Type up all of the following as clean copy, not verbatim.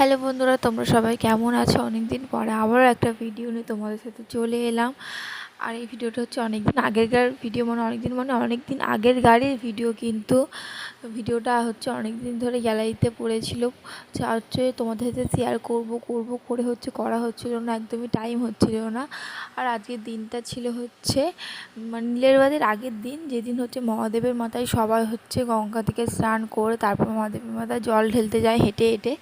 Hello বন্ধুরা, তোমরা সবাই কেমন আছো? অনেক দিন পরে আবারও একটা ভিডিও নিয়ে তোমাদের সাথে চলে এলাম। আর এই ভিডিওটা হচ্ছে অনেক দিন আগেরকার ভিডিও, অনেক দিন আগের গাড়ির ভিডিও, কিন্তু ভিডিওটা হচ্ছে অনেক দিন ধরে গ্যালারিতে পড়েছিল। হচ্ছে তোমাদের সাথে শেয়ার করব করে করা হচ্ছিল না, একদমই টাইম হচ্ছিল না। আর আজকের দিনটা ছিল হচ্ছে নীলের বাদের আগের দিন, যেদিন হচ্ছে মহাদেবের মাথায় সবাই হচ্ছে গঙ্গা থেকে স্নান করে তারপর মহাদেবের মাথায় জল ঢেলতে যায় হেঁটে হেঁটে।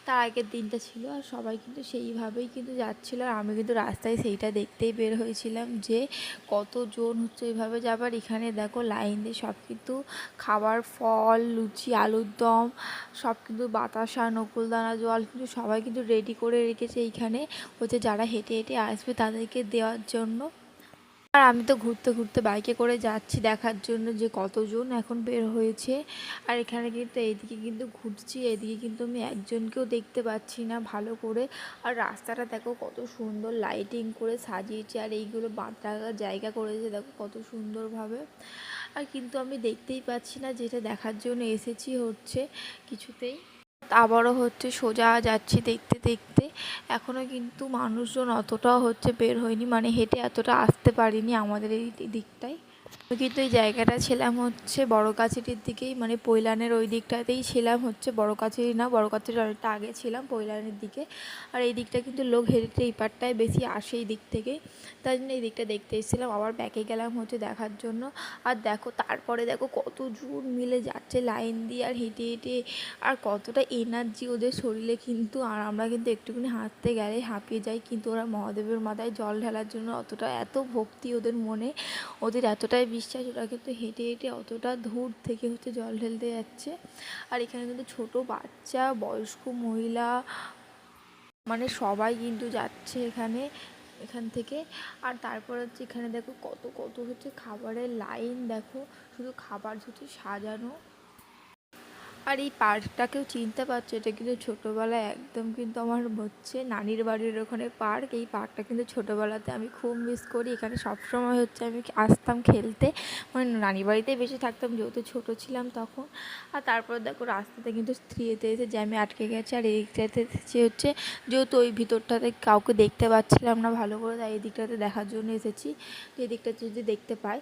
তার আগের দিনটা ছিল, আর সবাই কিন্তু সেইভাবেই কিন্তু যাচ্ছিল। আর আমি কিন্তু রাস্তায় সেইটা দেখতেই বের হয়েছিলাম যে কতজন হচ্ছে এইভাবে যাবার। এখানে দেখো লাইন দিয়ে সব কিন্তু খাবার, ফল, লুচি, আলুর দম, সব কিন্তু বাতাসা, নকুলদানা জল কিন্তু সবাই কিন্তু রেডি করে রেখেছে এইখানে হচ্ছে যারা হেঁটে হেঁটে আসবে তাদেরকে দেওয়ার জন্য। আর আমি তো ঘুরতে ঘুরতে বাইকে করে যাচ্ছি দেখার জন্য যে কতজন এখন বের হয়েছে। আর এখানে কিন্তু এইদিকে কিন্তু ঘুরছি, এদিকে কিন্তু আমি একজনকেও দেখতে পাচ্ছি না ভালো করে। আর রাস্তাটা দেখো কত সুন্দর লাইটিং করে সাজিয়েছে, আর এইগুলো রাখার জায়গা করেছে দেখো কত সুন্দরভাবে। আর কিন্তু আমি দেখতেই পাচ্ছি না যেটা দেখার জন্য এসেছি হচ্ছে কিছুতেই। আবারও হচ্ছে সোজা যাচ্ছি দেখতে দেখতে, এখনও কিন্তু মানুষজন অতটাও হচ্ছে বের হয়নি, মানে হেঁটে এতটা আসতে পারিনি আমাদের এই দিকটায়। আমি কিন্তু এই জায়গাটা ছিলাম হচ্ছে বড় কাছারির দিকেই, মানে পৈলানের ওই দিকটাতেই ছিলাম, হচ্ছে বড় কাছারি না, বড় কাছারির অনেকটা আগে ছিলাম পৈলানের দিকে। আর এই দিকটা কিন্তু লোক হেঁটে এই পারটায় বেশি আসে এই দিক থেকেই, তাই জন্য এই দিকটা দেখতে এসেছিলাম। আবার ব্যাকে গেলাম হচ্ছে দেখার জন্য। আর দেখো তারপরে দেখো কত জোর মিলে যাচ্ছে লাইন দিয়ে আর হেঁটে হেঁটে, আর কতটা এনার্জি ওদের শরীরে কিন্তু। আর আমরা কিন্তু একটুখানি হাঁটতে গেলে হাঁপিয়ে যাই, কিন্তু ওরা মহাদেবের মাথায় জল ঢালার জন্য অতটা এত ভক্তি ওদের মনে, ওদের এতটাই বিশ্বাস, ওরা কিন্তু হেঁটে হেঁটে অতটা দূর থেকে হচ্ছে জল ঢেলতে যাচ্ছে। আর এখানে কিন্তু ছোট বাচ্চা, বয়স্ক মহিলা, মানে সবাই কিন্তু যাচ্ছে এখান থেকে। আর তারপর হচ্ছে এখানে দেখো কত কত হচ্ছে খাবারের লাইন, দেখো শুধু খাবার হচ্ছে সাজানো। আর এই পার্কটাকেও চিনতে পারছো, এটা কিন্তু ছোটোবেলায় একদম কিন্তু আমার হচ্ছে নানির বাড়ির ওখানে পার্ক। এই পার্কটা কিন্তু ছোটোবেলাতে আমি খুব মিস করি, এখানে সবসময় হচ্ছে আমি আসতাম খেলতে, মানে নানির বাড়িতেই বেশি থাকতাম যেহেতু ছোটো ছিলাম তখন। আর তারপর দেখো রাস্তাতে কিন্তু স্ত্রীতে এসে জ্যামে আটকে গেছে, আর এই দিকটাতে সে হচ্ছে যেহেতু ওই ভিতরটাতে কাউকে দেখতে পাচ্ছিলাম না ভালো করে, তাই এই দিকটাতে দেখার জন্য এসেছি যে এই দিকটা যদি দেখতে পাই।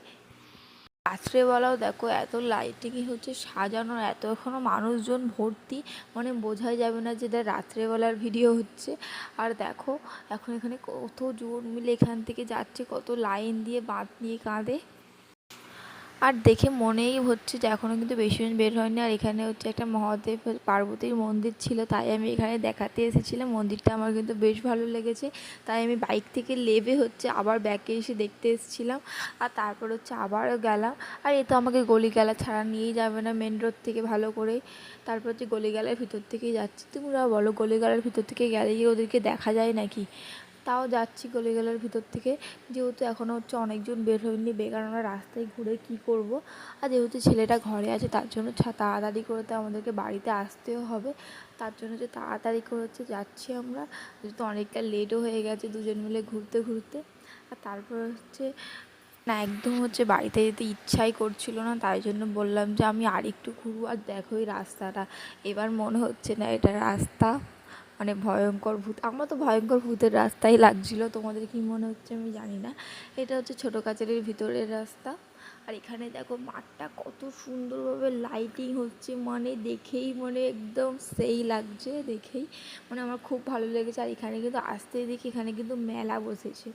রাত্রেবেলাও দেখো এত লাইটিংই হচ্ছে সাজানো, এত এখনও মানুষজন ভর্তি, মানে বোঝাই যাবে না যে এটা রাত্রেবেলার ভিডিও হচ্ছে। আর দেখো এখন এখানে কত জোর মিলে এখান থেকে যাচ্ছে, কত লাইন দিয়ে বাঁধ নিয়ে কাঁধে। আর দেখে মনেই হচ্ছে যে এখনও কিন্তু বেশি জন বের হয়নি। আর এখানে হচ্ছে একটা মহাদেব পার্বতীর মন্দির ছিল, তাই আমি এখানে দেখাতে এসেছিলাম। মন্দিরটা আমার কিন্তু বেশ ভালো লেগেছে, তাই আমি বাইক থেকে নেমে হচ্ছে আবার ব্যাকে এসে দেখতে এসেছিলাম। আর তারপর হচ্ছে আবারও গেলাম। আর এ তো আমাকে গলিগালা ছাড়া নিয়েই যাবে না মেন রোড থেকে ভালো করে, তারপর হচ্ছে গলিগালার ভিতর থেকেই যাচ্ছি। তোমরা বলো গলিগালার ভিতর থেকে গেলে গিয়ে ওদেরকে দেখা যায় নাকি? তাও যাচ্ছি গলিগালার ভিতর থেকে, যেহেতু এখনও হচ্ছে অনেকজন বের হয়নি, বেকার আমরা রাস্তায় ঘুরে কি করব। আর যেহেতু ছেলেটা ঘরে আছে তার জন্য তাড়াতাড়ি করে তো আমাদেরকে বাড়িতে আসতেও হবে, তার জন্য যে তাড়াতাড়ি করে হচ্ছে যাচ্ছি আমরা, যেহেতু অনেকটা লেটও হয়ে গেছে দুজন মিলে ঘুরতে ঘুরতে। আর তারপর হচ্ছে না, একদম হচ্ছে বাড়িতে যেতে ইচ্ছাই করছিল না, তাই জন্য বললাম যে আমি আরেকটু ঘুরবো। আর দেখো এই রাস্তাটা, এবার মনে হচ্ছে না এটা রাস্তা, মানে ভয়ঙ্কর ভূত, আমার তো ভয়ঙ্কর ভূতের রাস্তাই লাগছিল, তোমাদের কি মনে হচ্ছে আমি জানি না। এটা হচ্ছে ছোটো কাচারির ভিতরের রাস্তা। আর এখানে দেখো মাঠটা কত সুন্দরভাবে লাইটিং হচ্ছে, মানে দেখেই মানে একদম সেই লাগছে দেখেই, মানে আমার খুব ভালো লেগেছে। আর এখানে কিন্তু আসতেই দেখি এখানে কিন্তু মেলা বসেছে,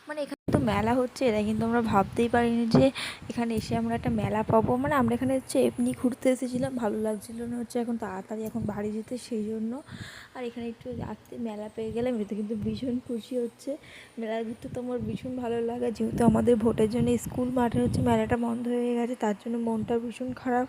মানে এখানে তো মেলা হচ্ছে, এটা কিন্তু আমরা ভাবতেই পারিনি যে এখানে এসে আমরা একটা মেলা পাবো। মানে আমরা এখানে হচ্ছে এমনি ঘুরতে এসেছিলাম, ভালো লাগছিল না হচ্ছে এখন তাড়াতাড়ি এখন বাড়ি যেতে, সেই জন্য। আর এখানে একটু রাত্রে মেলা পেয়ে গেলাম, এতে কিন্তু ভীষণ খুশি হচ্ছে। মেলার ঘুরতে তো আমার ভীষণ ভালো লাগে, যেহেতু আমাদের ভোটের জন্য স্কুল মাঠে হচ্ছে মেলাটা বন্ধ হয়ে গেছে, তার জন্য মনটা ভীষণ খারাপ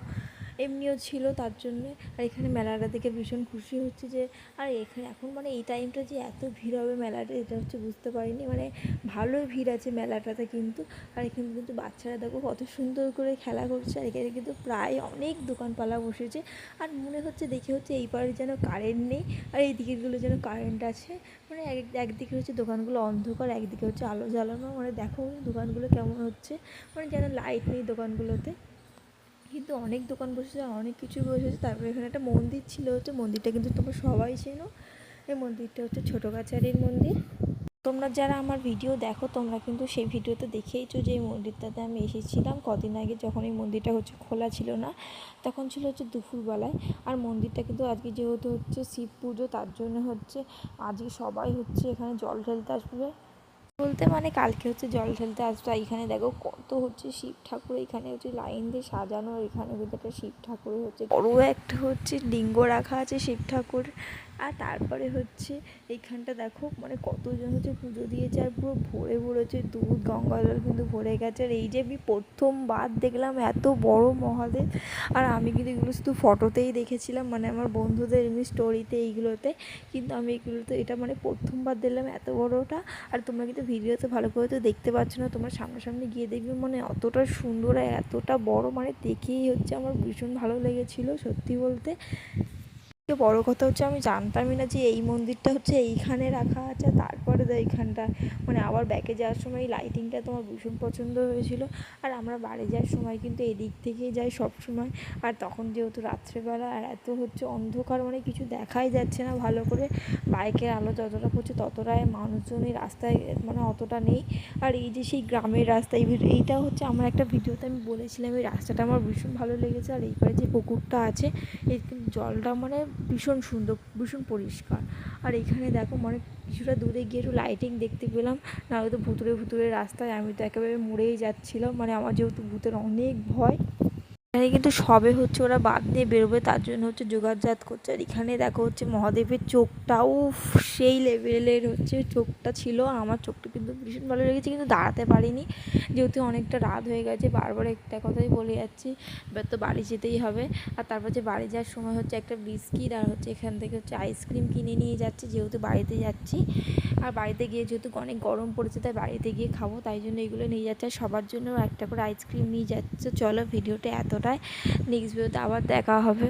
এমনিও ছিল তার জন্যে। আর এখানে মেলাটা দেখে ভীষণ খুশি হচ্ছে যে, আর এখানে এখন মানে এই টাইমটা যে এত ভিড় হবে মেলাটা, এটা হচ্ছে বুঝতে পারিনি, মানে ভালোই ভিড় আছে মেলাটাতে কিন্তু। আর এখানে কিন্তু বাচ্চারা দেখো কত সুন্দর করে খেলা করছে, আর এখানে কিন্তু প্রায় অনেক দোকানপালা বসেছে। আর মনে হচ্ছে দেখে হচ্ছে এই পারে যেন কারেন্ট নেই, আর এই দিকেরগুলো যেন কারেন্ট আছে, মানে একদিকে হচ্ছে দোকানগুলো অন্ধকার, একদিকে হচ্ছে আলো জ্বালানো, মানে দেখো দোকানগুলো কেমন হচ্ছে, মানে যেন লাইট নেই দোকানগুলোতে। কিন্তু অনেক দোকান বসেছে আর অনেক কিছু বসেছে। তারপরে এখানে একটা মন্দির ছিল, হচ্ছে মন্দিরটা কিন্তু তোমরা সবাই চেনো। এই মন্দিরটা হচ্ছে ছোটো কাছারির মন্দির। তোমরা যারা আমার ভিডিও দেখো তোমরা কিন্তু সেই ভিডিওতে দেখেইছো যে এই মন্দিরটাতে আমি এসেছিলাম কদিন আগে, যখন এই মন্দিরটা হচ্ছে খোলা ছিল না, তখন ছিল হচ্ছে দুপুরবেলায়। আর মন্দিরটা কিন্তু আজকে যেহেতু হচ্ছে শিব পুজো, তার জন্য হচ্ছে আজকে সবাই হচ্ছে এখানে জল ঢালতে আসবে বলতে, মানে কালকে হচ্ছে জল ঢালতে আসবে। এখানে দেখো কত হচ্ছে শিব ঠাকুর, এখানে হচ্ছে লাইন দিয়ে সাজানো। এখানে কিন্তু একটা শিব ঠাকুর হচ্ছে বড় একটা হচ্ছে লিঙ্গ রাখা আছে শিব ঠাকুর। আর তারপরে হচ্ছে এইখানটা দেখো মানে কতজন হচ্ছে পুজো দিয়েছে, আর পুরো ভরে ভরে হচ্ছে দুধ গঙ্গা জল কিন্তু ভরে গেছে। আর এই যে আমি প্রথমবার দেখলাম এত বড় মহাদেব। আর আমি কিন্তু এগুলো শুধু ফটোতেই দেখেছিলাম, মানে আমার বন্ধুদের এমনি স্টোরিতে এইগুলোতে, কিন্তু আমি এগুলোতে এটা মানে প্রথমবার দেখলাম এত বড়টা। আর তোমরা কিন্তু ভিডিওতে ভালো করে তো দেখতে পাচ্ছ না, তোমরা সামনাসামনি গিয়ে দেখবে মানে অতটা সুন্দর আর এতটা বড়, মানে দেখেই হচ্ছে আমার ভীষণ ভালো লেগেছিলো সত্যি বলতে। বড় কথা হচ্ছে আমি জানতামই না যে এই মন্দিরটা হচ্ছে এইখানে রাখা আছে। তারপরে তো এইখানটা মানে আবার ব্যাকে যাওয়ার সময় লাইটিংটা তোমার ভীষণ পছন্দ হয়েছিল। আর আমরা বাড়ি যাওয়ার সময় কিন্তু এদিক থেকেই যাই সব সময়। আর তখন যেহেতু রাত্রেবেলা আর এত হচ্ছে অন্ধকার, মানে কিছু দেখাই যাচ্ছে না ভালো করে, বাইকের আলো যতটা পড়ছে ততটাই, মানুষজনই রাস্তায় মানে অতটা নেই। আর এই যে সেই গ্রামের রাস্তা, এইটা হচ্ছে আমার একটা ভিডিওতে আমি বলেছিলাম এই রাস্তাটা আমার ভীষণ ভালো লেগেছে। আর এইবারে যে পুকুরটা আছে এই জলটা মানে ভীষণ সুন্দর, ভীষণ পরিষ্কার। আর এখানে দেখো মানে কিছুটা দূরে গিয়ে একটু লাইটিং দেখতে পেলাম, না হয়তো ভুতুরে ভুতুরে রাস্তায় আমি তো একেবারে মরেই যাচ্ছিলাম, মানে আমার যেহেতু ভূতের অনেক ভয়। এখানে কিন্তু সবে হচ্ছে ওরা বাদ দিয়ে বেরোবে, তার জন্য হচ্ছে যোগাযোগ করছে। আর এখানে দেখো হচ্ছে মহাদেবের চোখটাও সেই লেভেলের হচ্ছে চোখটা ছিল। আমার চোখটা কিন্তু ভীষণ ভালো লেগেছে, কিন্তু দাঁড়াতে পারিনি যেহেতু অনেকটা রাত হয়ে গেছে। বারবার একটা কথাই বলে যাচ্ছি, এবার তো বাড়ি যেতেই হবে। আর তারপর যে বাড়ি যাওয়ার সময় হচ্ছে একটা বিস্কিট আর হচ্ছে এখান থেকে হচ্ছে আইসক্রিম কিনে নিয়ে যাচ্ছি যেহেতু বাড়িতে যাচ্ছি। আর বাড়িতে গিয়ে যেহেতু অনেক গরম পড়েছে তাই বাড়িতে গিয়ে খাবো, তাই জন্য এগুলো নিয়ে যাচ্ছে। আর সবার জন্য একটা করে আইসক্রিম নিয়ে যাচ্ছে। চলো ভিডিওটা এতটাই, নেক্সট ভিডিওতে আবার দেখা হবে।